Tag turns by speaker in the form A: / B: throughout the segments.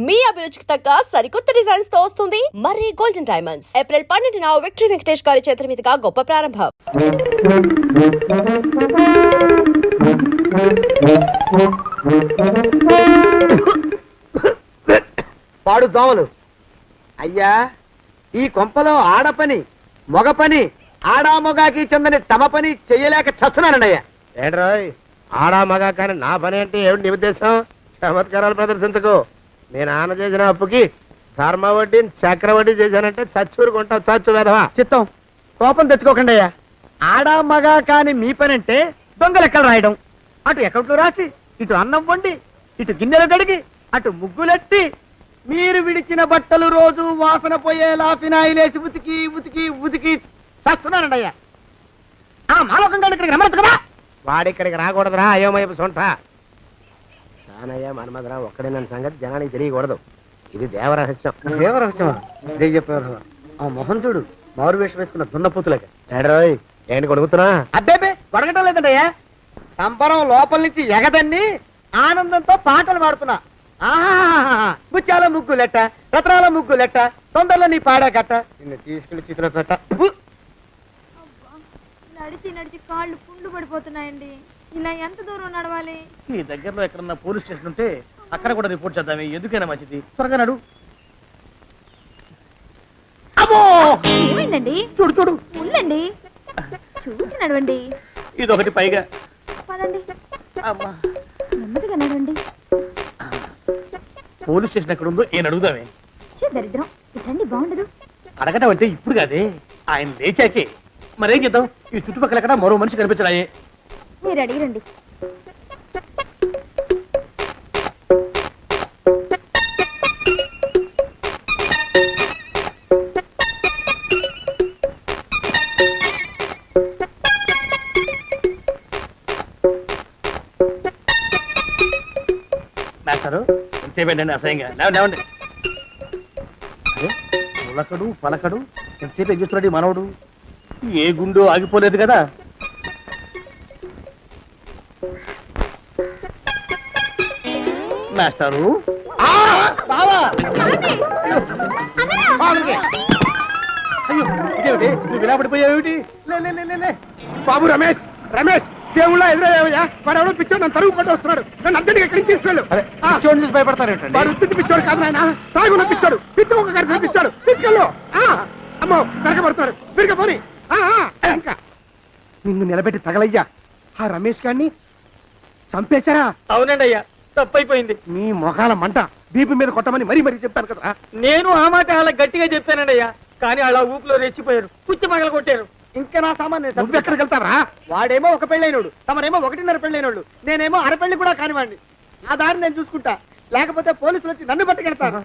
A: మీ అభిరుచికి తగ్గ సరికొత్త డిజైన్స్ తో వస్తుంది మర్రి గోల్డెన్ డైమండ్స్. ఏప్రిల్ 12న విక్టరీ వెంకటేష్ గారి చేతుల మీదుగా గొప్ప ప్రారంభం.
B: పాడు దోమలు అయ్యా, ఈ కొంపలో ఆడపని మొగ పని ఆడా మొగాకి చెందని తమ పని చెయ్యలేక చస్తున్నానండి అయ్యా.
C: ఏంట్రాయ్ ఆడా మగా కానీ నా పని అంటే ఏమిటి నీ ఉద్దేశం? చమత్కారాలు ప్రదర్శించకు. మీ నాన్న చేసిన అప్పుకి ధర్మ వడ్డీని చక్ర వడ్డీ చేశానంటే చచ్చూరుకుంటావు. చచ్చు వెధవా.
B: చిత్తం కోపం తెచ్చుకోకండి అయ్యా. ఆడా మగా కాని మీ పని అంటే దొంగ లెక్కలు రాయడం, అటు అకౌంట్లో రాసి ఇటు అన్నం వండి ఇటు గిన్నెలు కడిగి అటు ముగ్గులెట్టి మీరు విడిచిన బట్టలు రోజు వాసన పోయేలా ఫినాయిలేసి ఉతికి ఉతికి ఉతికి చేస్తున్నానండి అయ్యా. ఆ మాలోకం గారి ఇక్కడికి రమ్మనొచ్చు కదా.
C: వాడిక్కడికి రాకూడదురా అయోమయపు సొంట. సానయ్య మన్మధరా ఒక్కడే నన్ను సంగతి జనానికి తెలియకూడదు. ఇది దేవరహస్యం.
B: దేవరహస్యమా? ఇదే చెప్పారు. ఆ మొహం చూడు, మారు వేషం వేసుకున్న దున్నపోతులేక.
C: ఏడ్రోయ్ ఏంటి కొడుకుతున్నా?
B: అబ్బేబే గొడగటం లేదండి అయ్యా. సంబరం లోపల నుంచి ఎగదన్ని ఆనందంతో పాటలు పాడుతున్నా. ఆహా, ముత్యాల ముగ్గులెట్ట, రత్నాల ముగ్గులెట్ట, తొందరలో నీ పాడా కట్ట, నిన్ను తీసుకెళ్లి చిత్ర పెట్ట.
D: నడిచి నడిచి కాళ్ళు పుండ్లు పడిపోతున్నాయండి. ఇలా ఎంత దూరం నడవాలి?
E: ఈ దగ్గరలో ఎక్కడన్నా పోలీస్ స్టేషన్ ఉంటే అక్కడ కూడా రిపోర్ట్ చేద్దామే. ఎందుకైనా మంచిది. త్వరగా నడు. అమ్మో,
D: ఏమైందండి?
E: చూడు చూడు,
D: ఉండండి, చూసి నడవండి.
E: ఇదొకటి పైగా.
D: పదండి,
E: అమ్మా,
D: నెమ్మదిగా నడవండి.
E: పోలీస్ స్టేషన్ ఎక్కడ ఉందో ఏం అడుగుదామే.
D: దరిద్రం, ఇటండి బాగుండదు.
E: అడగటం అంటే ఇప్పుడు కాదే, ఆయన లేచాకే. మరేం చేద్దాం? ఈ చుట్టుపక్కల ఎక్కడ మరో మనిషి కనిపించడాయే.
D: మీరు అడిగిరండి.
E: మాస్టారు ఎంతసేపండి అసహ్యంగా? లేవండి. అరే పులకడు పలకడు, ఎంతసేపు ఏం చేస్తున్నాడు మనవడు? ఏ గుండు ఆగిపోలేదు కదా. మాస్టారు అయ్యో, ఇదేమిటి నువ్వు ఇలా పడిపోయావేమిటి? లే.
C: బాబు రమేష్, రమేష్ దేవుళ్ళ ఎదురయ్యా. వాడు ఎవడో పిచ్చోడు నన్ను తరుగు పట్టు వస్తున్నాడు. నన్ను అద్దెకి ఎక్కడికి తీసుకెళ్ళు.
E: పిచ్చోడిని చూసి భయపడతారేంటండి?
C: వాడు ఉత్తి పిచ్చోడు కాదు నాయన, తాగున్న పిచ్చాడు. పిచ్చి ఒక కలిసి పిచ్చాడు. తీసుకెళ్ళు. అమ్మో వెనకబడుతున్నాడు. తిరిగి పోని. ఇంకా నిన్ను నిలబెట్టి తగలయ్యా. ఆ రమేష్ గారిని చంపేశారా?
E: అవునండి అయ్యా, తప్పైపోయింది.
C: నీ మొఖాల మంట బీపీ మీద కొట్టమని మరీ మరీ చెప్పాను కదా.
E: నేను ఆ మాట అలా గట్టిగా చెప్పానండి అయ్యా, కానీ అలా ఊపిలో రెచ్చిపోయారు, పుచ్చి పగల కొట్టారు.
B: ఇంకా నా సామాన్
C: నువ్వు ఎక్కడికి వెళ్తావరా?
B: వాడేమో ఒక పెళ్ళైనోడు, తమరేమో 1.5 పెళ్ళైనోళ్ళు, నేనేమో అరపెళ్ళి కూడా కానివ్వండి. ఆ దారి నేను చూసుకుంటా, లేకపోతే పోలీసులు వచ్చి నన్ను పట్టుకెళ్తారు.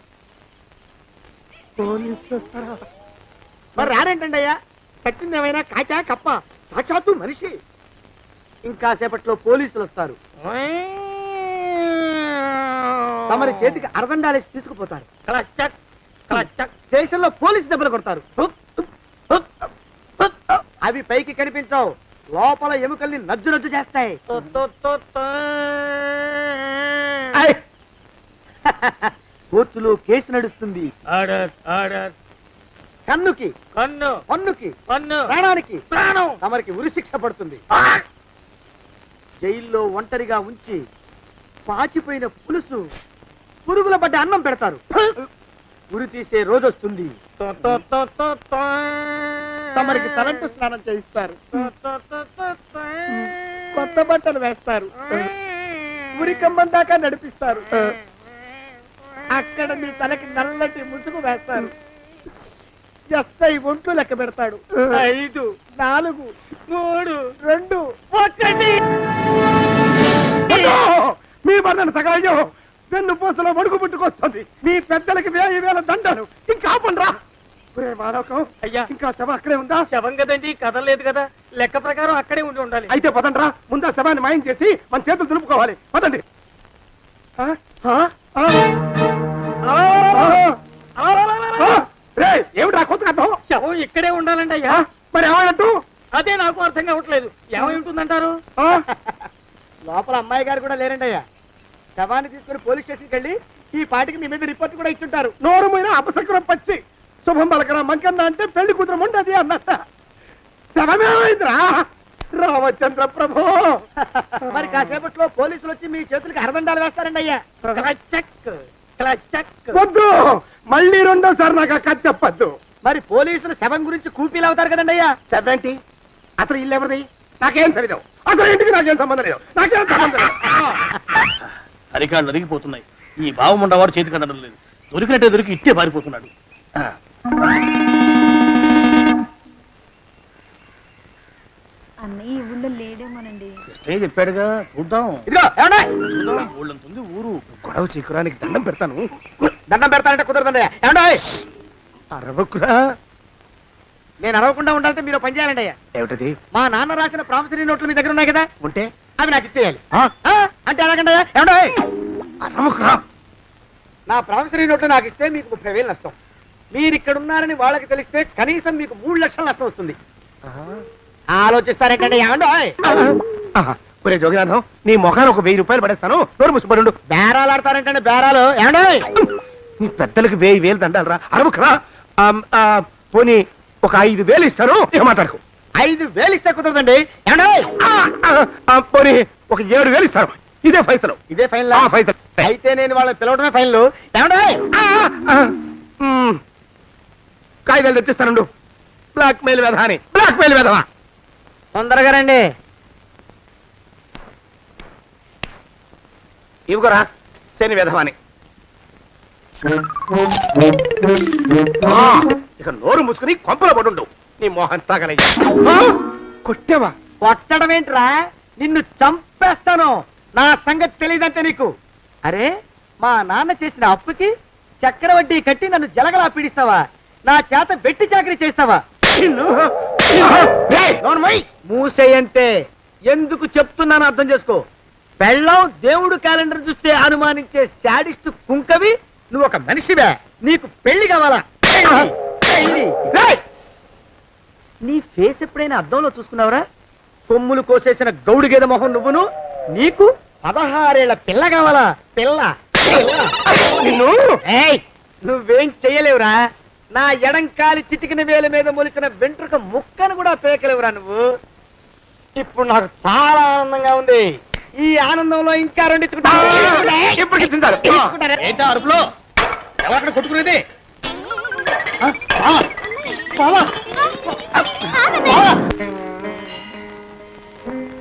C: పోలీసులు వస్తారా?
B: మరి రారేంటండి అయ్యా? సచ్చింది ఏమైనా కాచా కప్ప, సాక్షాత్తు మనిషి. ఇంకా సేపట్లో పోలీసులు వస్తారు, తమరి చేతికి అరదండాలేసి తీసుకుపోతారు. స్టేషన్ లో పోలీసు దెబ్బలు కొడతారు. అవి పైకి కనిపించవు, లోపల ఎముకల్ని నజ్జు నజ్జు చేస్తాయి. కోర్టులో కేసు నడుస్తుంది. కన్నుకి
E: కన్ను,
B: పన్నుకి
E: పన్ను,
B: ప్రాణానికి
E: ప్రాణం.
B: తమరికి ఉరిశిక్ష పడుతుంది. జైల్లో ఒంటరిగా ఉంచి పాచిపోయిన పులుసు, పురుగుల పడ్డ అన్నం పెడతారు. ఉరి తీసే రోజు వస్తుంది. తమరికి తలంటు స్నానం చేయిస్తారు, కొత్త బట్టలు వేస్తారు, ఉరికంబం దాకా నడిపిస్తారు. అక్కడ మీ తలకి నల్లటి ముసుగు వేస్తారు. ఎస్ఐ ఒంట్లు లెక్క పెడతాడు. 5, 4, 3, 2, 1.
C: మీ వర్ణను తగలయ్యో. వెన్ను పూసలో వడుగు పుట్టుకొస్తుంది. మీ పెద్దలకి 1000 దండలు. ఇంకా ఆపండ్రా. మాలోకం
E: అయ్యా,
C: ఇంకా శవం అక్కడే ఉందా?
E: శవం కదండి, కదలలేదు కదా. లెక్క ప్రకారం అక్కడే ఉండాలి.
C: అయితే పదండ్రా, ముందా శవాన్ని మాయం చేసి మన చేతులు దులుపుకోవాలి. పదండి. ఏమిట్రా కొత్త కథ?
E: శవం ఇక్కడే ఉండాలండి అయ్యా.
C: మరి ఏమైనట్టు?
E: అదే నాకు అర్థం కావట్లేదు. ఏమై ఉంటుందంటారు?
B: లోపల అమ్మాయి గారు కూడా లేరండి అయ్యా. శవాన్ని తీసుకుని పోలీస్ స్టేషన్కి వెళ్ళి
C: ఈ పాటికి మీ మీద రిపోర్ట్ కూడా ఇచ్చుంటారు. నోరు మీద అపశకురం పచ్చి శుభం పలకరా మంకన్న అంటే పెళ్లి కూతురు ఉండదు అన్నట్ట. శవమేమైందిరా రామచంద్ర ప్రభు.
B: మరి కాసేపట్లో పోలీసులు వచ్చి మీ చేతులకి అరదండాలు వేస్తారండి అయ్యా.
C: వద్దు, మళ్ళీ రెండోసారి నాకు ఆ కథ చెప్పద్దు.
B: మరి పోలీసులు శవం గురించి కూపీలు అవుతారు కదండి అయ్యా.
C: సెవెంటీ అసలు ఇల్లు ఎవరిది నాకేం తెలీదు. అసలు ఇంటికి నాకేం సంబంధం లేదు. నాకేం సంబంధం లేదు.
E: అరికాళ్ళు అరిగిపోతున్నాయి. ఈ భావం ఉండవాడు చేతికి అందడం లేదు. దొరికినట్టే దొరికి ఇట్టే పారిపోతున్నాడు.
D: అన్నయ్య ఈ ఊళ్ళో లేడేమోనండి.
E: స్టే చెప్పాడుగా, చూద్దాం.
B: ఇదిగో ఏమండే
E: ఊళ్ళంతుంది ఊరు.
C: గొడవ చీకురానికి దండం పెడతాను.
B: దండం పెడతానంటే కుదరదండి. ఏమండే
C: అరవకురా.
B: నేను అరవకుండా ఉండాలంటే మీరు పని చేయాలండి అయ్యా.
C: ఏమిటది?
B: మా నాన్న రాసిన ప్రామిసరీ నోట్లు మీ దగ్గర ఉన్నాయి కదా,
C: ఉంటే
B: అవి నాకు ఇచ్చేయాలి.
C: ఆ?
B: అంటే ఎలాగండి అయ్యా? ఏమండే
C: అరవకురా.
B: నా ప్రామిసరీ నోట్లు నాకు ఇస్తే మీకు 30,000 నష్టం. మీరు ఇక్కడ ఉన్నారని వాళ్ళకి తెలిస్తే కనీసం మీకు 3 లక్షల నష్టం వస్తుంది. ఆలోచిస్తారేంటండి? ఏమండో
C: ఒరే జోగినాథం, నీ మొఖాన్ని ఒక 1000 రూపాయలు పడేస్తాను. నోరు ముసుపడు.
B: బేరాలు ఆడతారేంటండి? బేరాలు ఏమండో?
C: నీ పెద్దలకు 1000 దండాలరా. అరవకురా. పోనీ ఒక 5,000 ఇస్తాను. ఏం మాట్లాడుకో.
B: 5,000 ఇస్తే కుదరదండి. ఏమండో?
C: పోనీ ఒక 7,000 ఇస్తాను. ఇదే ఫైసలు.
B: ఇదే ఫైన్
C: ఫైసలు.
B: అయితే నేను వాళ్ళని పిలవడమే ఫైన్లు. ఏమండో?
C: కాగితాలు తెచ్చిస్తానుండు. బ్లాక్ మెయిల్ వెధవా. బ్లాక్ మెయిల్ వెధవా.
B: తొందరగా రండి.
C: ఇవ్వరా శని వెధవాని. ఇక నోరు మూసుకుని కొంపలో పడుండు. నీ మోహన్ తాగలయ్యా. కొట్టావా?
B: కొట్టడం ఏంట్రా? నిన్ను చంపేస్తాను. నా సంగతి తెలియదంటే నీకు. అరే, మా నాన్న చేసిన అప్పుకి చక్రవడ్డీ కట్టి నన్ను జలగలా పీడిస్తావా? నా చేత వెట్టి చాకరీ చేస్తావా? మూసేయంతే. ఎందుకు చెప్తున్నాను అర్థం చేసుకో. పెళ్ళం దేవుడు క్యాలెండర్ చూస్తే అనుమానించే శాడిస్ట్ కుంకవి నువ్వు ఒక మనిషివే. నీకు పెళ్లి కావాలా? పెళ్లి. నీ ఫేస్ ఎప్పుడైనా అద్దంలో చూసుకున్నావురా? కొమ్ములు కోసేసిన గౌడు గేదె మొహం నువ్వును. నీకు 16 ఏళ్ల పిల్ల కావాలా? పిల్ల. నువ్వేం చెయ్యలేవురా. నా ఎడంకాలి చిటికిన వేల మీద మొలిచిన వెంట్రుక ముక్కను కూడా పేకలేవురా నువ్వు. ఇప్పుడు నాకు చాలా ఆనందంగా ఉంది. ఈ ఆనందంలో ఇంకా
E: ఏంటా అరుపులో? ఎవరక్కడ కొట్టుకునేది?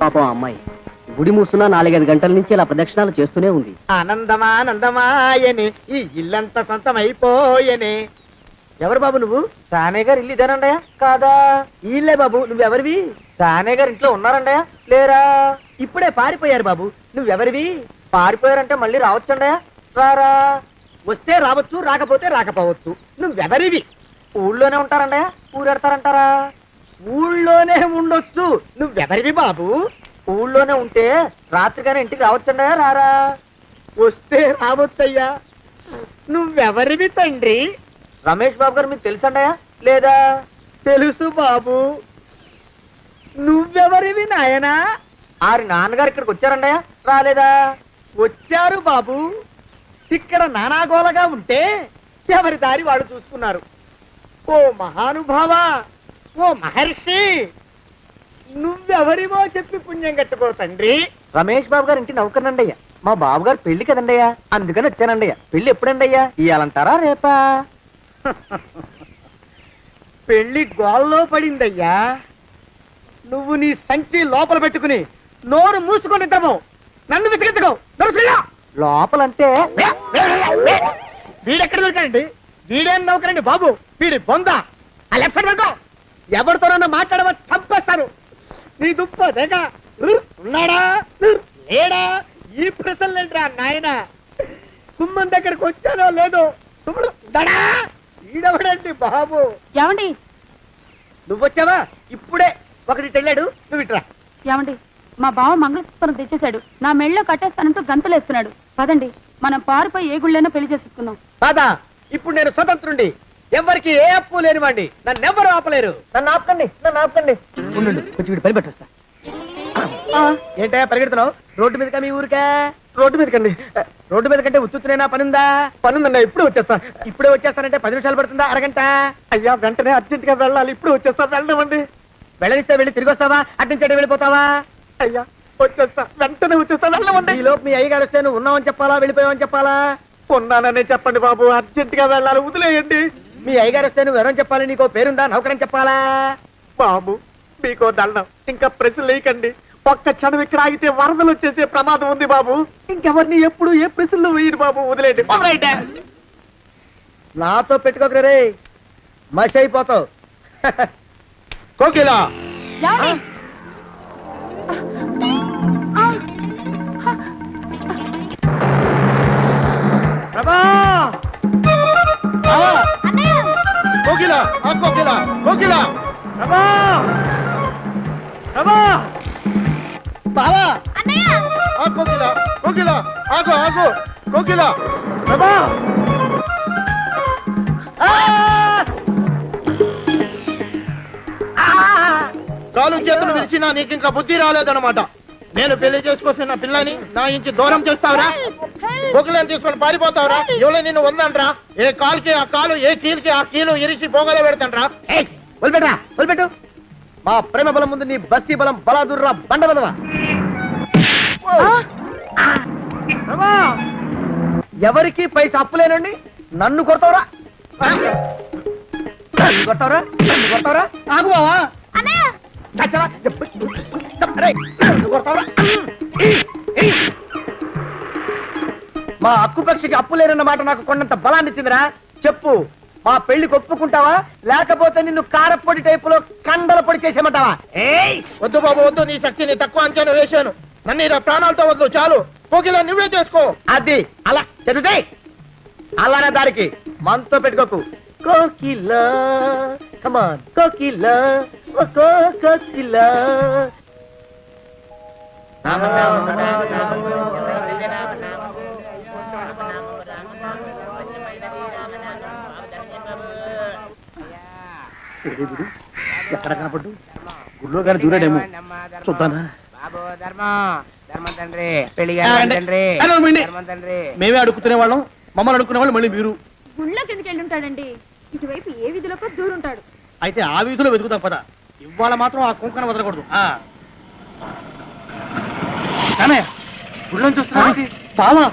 F: పాపం అమ్మాయి గుడి మూస్తున్నా 4-5 గంటల నుంచి ఇలా ప్రదక్షిణాలు చేస్తూనే ఉంది.
B: ఆనందమానందమాయని ఈ ఇల్లంతా సొంతం అయిపోయని. ఎవరు బాబు నువ్వు? సానే గారు ఇల్లు ఇదేనండయా? కాదా? ఇల్లే బాబు. నువ్వెవరివి? సానే గారు ఇంట్లో ఉన్నారండయా? లేరా? ఇప్పుడే పారిపోయారు బాబు. నువ్వెవరివి? పారిపోయారంటే మళ్ళీ రావచ్చండయా? రారా. వస్తే రావచ్చు, రాకపోతే రాకపోవచ్చు. నువ్వెవరివి? ఊళ్ళోనే ఉంటారండయా? ఊరెడతారంటారా? ఊళ్ళోనే ఉండొచ్చు. నువ్వెవరివి బాబు? ఊళ్ళోనే ఉంటే రాత్రిగానే ఇంటికి రావచ్చండయా? రారా. వస్తే రావచ్చయ్యా. నువ్వెవరివి తండ్రి? రమేష్ బాబు గారు మీకు తెలుసండయా? లేదా? తెలుసు బాబు. నువ్వెవరివి నాయనా? ఆరి నాన్నగారు ఇక్కడికి వచ్చారండయా? రాలేదా? వచ్చారు బాబు. ఇక్కడ నానాగోలగా ఉంటే ఎవరి దారి వాళ్ళు చూసుకున్నారు. ఓ మహానుభావా, ఓ మహర్షి, నువ్వెవరివో చెప్పి పుణ్యం కట్టుకో తండ్రి. రమేష్ బాబు గారు ఇంటి నౌకర్నండయ్యా. మా బాబు గారు పెళ్లి కదండయ్యా, అందుకని వచ్చానండయ్యా. పెళ్లి ఎప్పుడండయ్యా? ఇయ్యాలంటారా రేపా? పెళ్లి గోల్లో పడిందయ్యా. నువ్వు నీ సంచి లోపల పెట్టుకుని నోరు మూసుకొని ఇద్దాము. నన్ను విసిగించుకో. లోపలంటే వీడెక్కడ దొరికాడండి? వీడేం నౌకరండి బాబు, వీడి బొంద. ఆ లెఫ్ట్ సైడ్ పడుకో. ఎవరితోనన్నా మాట్లాడవా చంపేస్తాను. నీ దుప్ప దేగ ఉన్నాడా లేడా? ఈ ప్రశ్నలేంట్రా నాయన. కుమ్మం దగ్గరకు వచ్చానో లేదో సుమ్ముడు దడా. ఈడవడండి బాబు.
D: ఏమండి
B: నువ్వొచ్చావా? ఇప్పుడే ఒకటి వెళ్ళాడు. నువ్వు ఇట్రా.
D: ఏమండి, మా బావ మంగళసూత్రం తెచ్చేశాడు. నా మెళ్ళో కట్టేస్తానంటూ గంతులేస్తున్నాడు. పదండి, మనం పారిపోయి ఏ గుళ్ళైనా పెళ్లి చేసేసుకుందాం.
B: కాదా? ఇప్పుడు నేను స్వతంత్రుండి. ఎవరికి ఏ అప్పు లేనివ్వండి. నన్ను ఎవరు ఆపలేరు. నన్ను ఆపకండి, నన్ను ఆపకండి.
F: ఉండు కొంచెం వీడి పని పెట్టొస్తా.
B: ఏంటయ్యా పరిగెడుతున్నావు? రోడ్డు మీదకా మీ ఊరికా? రోడ్డు మీదకండి. రోడ్డు మీద కంటే ఉత్తునేనా పనుందా? పనుందన్నా, ఇప్పుడే వచ్చేస్తా. ఇప్పుడే వచ్చేస్తానంటే 10 నిమిషాలు పడుతుందా, అరగంట? అయ్యా వెంటనే అర్జెంట్ గా వెళ్ళాలి, ఇప్పుడు వచ్చేస్తా. వెళ్ళమండి. వెళ్ళనిస్తే వెళ్ళి తిరిగి వస్తావా, అట్నుంచి వెళ్ళిపోతావా? అయ్యా వచ్చేస్తా, వెంటనే వచ్చేస్తా. వెళ్ళమండి. ఈ లోపు మీ అయ్యగారు వస్తే నువ్వు ఉన్నావని చెప్పాలా, వెళ్ళిపోయావని చెప్పాలా? ఉన్నాననే చెప్పండి బాబు, అర్జెంట్ గా వెళ్ళాలి, వదిలేయండి. మీ అయ్యగారు వస్తే నువ్వు ఎవరని చెప్పాలి? నీకో పేరుందా, నౌకరని చెప్పాలా? బాబు మీకో దండం, ఇంకా ప్రశ్నలు వేయకండి. ఒక్క క్షణం ఇక్కడ ఆగితే వరదలు వచ్చేసే ప్రమాదం ఉంది బాబు. ఇంకెవరిని ఎప్పుడు ఏ ప్రశ్నలు వేయరు బాబు, వదిలేండి. నాతో పెట్టుకోకరే రే, మషి అయిపోతావు. కోకిలా
D: ఏమండి?
B: ప్రభా! కోకిలా, కోకిలా, కోకిలా, ప్రభా! ప్రభా! బావా! కోకిలా, కోకిలా, ఆగు, ఆగు, కోకిలా, ప్రభా!
C: కాలు చేతులు విరిచినా నీకు ఇంకా బుద్ధి రాలేదన్నమాట. నేను పెళ్లి చేసుకొస్తున్న పిల్లని నా ఇంటి దూరం చేస్తావురా? బొగ్గులను తీసుకొని పారిపోతావురా? ఎవరో నిన్ను ఉందంట్రా? ఏ కాలుకి ఆ కాలు, ఏ కీలుకి ఆ కీలు ఇరిసి పోగల పెడతాంట్రా?
B: వదిలిపెట్టరా, వదిలిపెట్టు. మా ప్రేమ బలం ముందు నీ బస్తీ బలం బలాదుర్రా, బండ బదవా. ఎవరికి పైసా అప్పులేనండి, నన్ను కొడతావురా? నన్ను కొడతావురా? నన్ను కొడతావురా? ఆగు బావా. చచ్చరా, రేయ్, నన్ను కొడతావురా? మా అక్కుపక్షికి అప్పు లేరన్న మాట నాకు కొండంత బలాన్ని ఇచ్చిందిరా. చెప్పు, మా పెళ్లికి ఒప్పుకుంటావా, లేకపోతే నిన్ను కారపొడి టైపులో కండల పొడి చేసేమంటావా?
C: వద్దు బాబు వద్దు, నీ శక్తిని తక్కువ అంచనా వేశాను. నన్ను ఇలా ప్రాణాలతో వద్దు, చాలు. కోకిలా నువ్వే చేసుకో.
B: అది అలా చదివితే అలానే దారికి మనతో పెట్టుకోకు. కోకిలా, కమాన్ కోకిలా, ఓ కోకిలా.
E: ఎక్కడ కనపడ్డు? గుళ్ళో కానీ దూరాడేమో, చూద్దానా? మేమే అడుగుతునే వాళ్ళం, మమ్మల్ని అడుక్కునే వాళ్ళు మళ్ళీ మీరు.
D: గుళ్ళోకి ఎందుకు వెళ్ళుంటాడండి? ఇటువైపు ఏ వీధిలోకి దూరుంటాడు.
E: అయితే ఆ వీధిలో వెతుకుతాం పద. ఇవాళ మాత్రం ఆ కుంకను వదలకూడదు. గుళ్ళని చూస్తున్నా బావా.